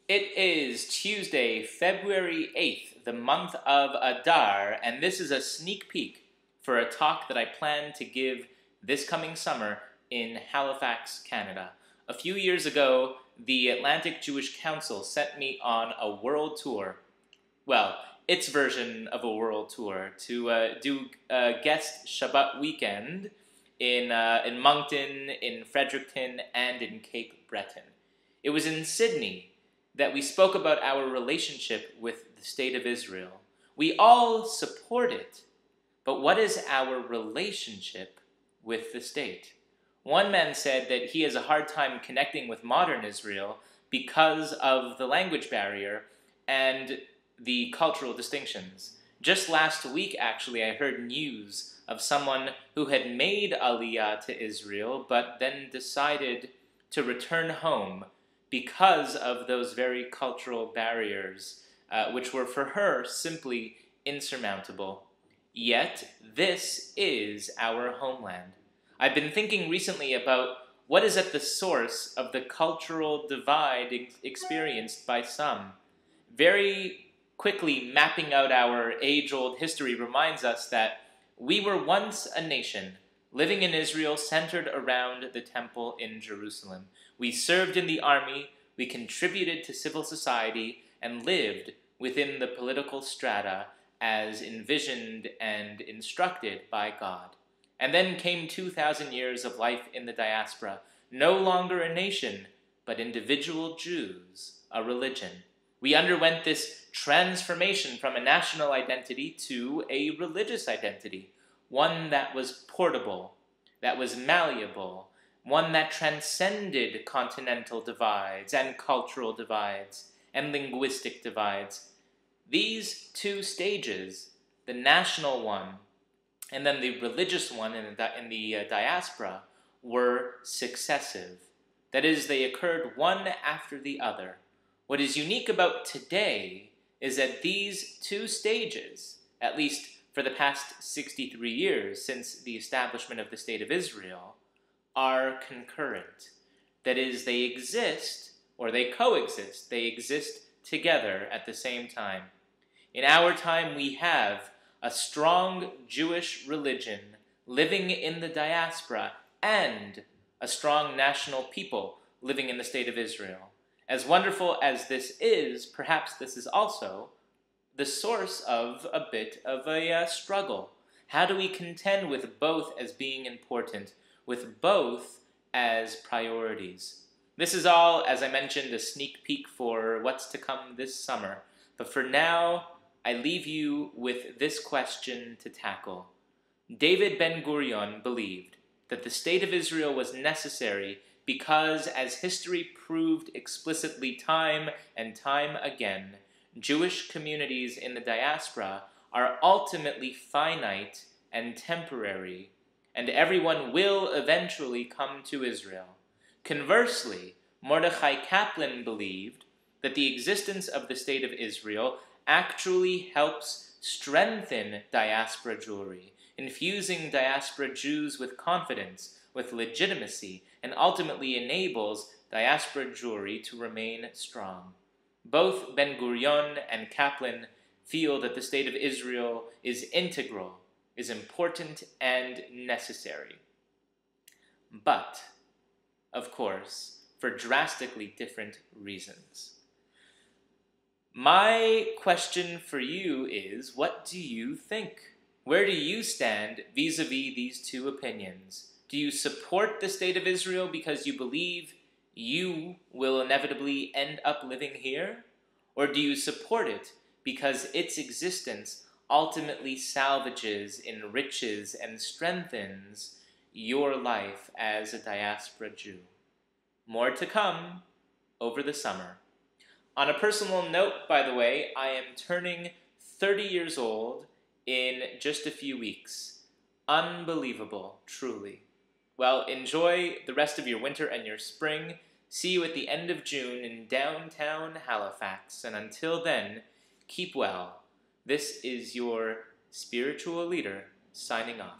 It is Tuesday, February 8th, the month of Adar, and this is a sneak peek for a talk that I plan to give this coming summer in Halifax, Canada. A few years ago, the Atlantic Jewish Council sent me on a world tour. Well, its version of a world tour to do a guest Shabbat weekend in Moncton, in Fredericton, and in Cape Breton. It was in Sydney that we spoke about our relationship with the State of Israel. We all support it, but what is our relationship with the state? One man said that he has a hard time connecting with modern Israel because of the language barrier and the cultural distinctions. Just last week, actually, I heard news of someone who had made Aliyah to Israel, but then decided to return home because of those very cultural barriers, which were for her simply insurmountable. Yet, this is our homeland. I've been thinking recently about what is at the source of the cultural divide experienced by some. Very quickly mapping out our age-old history reminds us that we were once a nation living in Israel centered around the temple in Jerusalem. We served in the army, we contributed to civil society, and lived within the political strata as envisioned and instructed by God. And then came 2,000 years of life in the diaspora, no longer a nation, but individual Jews, a religion. We underwent this transformation from a national identity to a religious identity, one that was portable, that was malleable, one that transcended continental divides and cultural divides and linguistic divides. These two stages, the national one and then the religious one in the diaspora, were successive. That is, they occurred one after the other. What is unique about today is that these two stages, at least for the past 63 years since the establishment of the State of Israel, are concurrent. That is, they exist, or they coexist. They exist together at the same time. In our time, we have a strong Jewish religion living in the diaspora and a strong national people living in the State of Israel. As wonderful as this is, perhaps this is also the source of a bit of a struggle. How do we contend with both as being important, with both as priorities? This is all, as I mentioned, a sneak peek for what's to come this summer. But for now, I leave you with this question to tackle. David Ben-Gurion believed that the State of Israel was necessary because, as history proved explicitly time and time again, Jewish communities in the diaspora are ultimately finite and temporary, and everyone will eventually come to Israel. Conversely, Mordechai Kaplan believed that the existence of the State of Israel actually helps strengthen diaspora Jewry, infusing diaspora Jews with confidence, with legitimacy, and ultimately enables diaspora Jewry to remain strong. Both Ben-Gurion and Kaplan feel that the State of Israel is integral, is important, and necessary. But, of course, for drastically different reasons. My question for you is, what do you think? Where do you stand vis-a-vis these two opinions? Do you support the State of Israel because you believe you will inevitably end up living here? Or do you support it because its existence ultimately salvages, enriches, and strengthens your life as a diaspora Jew? More to come over the summer. On a personal note, by the way, I am turning 30 years old in just a few weeks. Unbelievable, truly. Well, enjoy the rest of your winter and your spring. See you at the end of June in downtown Halifax. And until then, keep well. This is your spiritual leader signing off.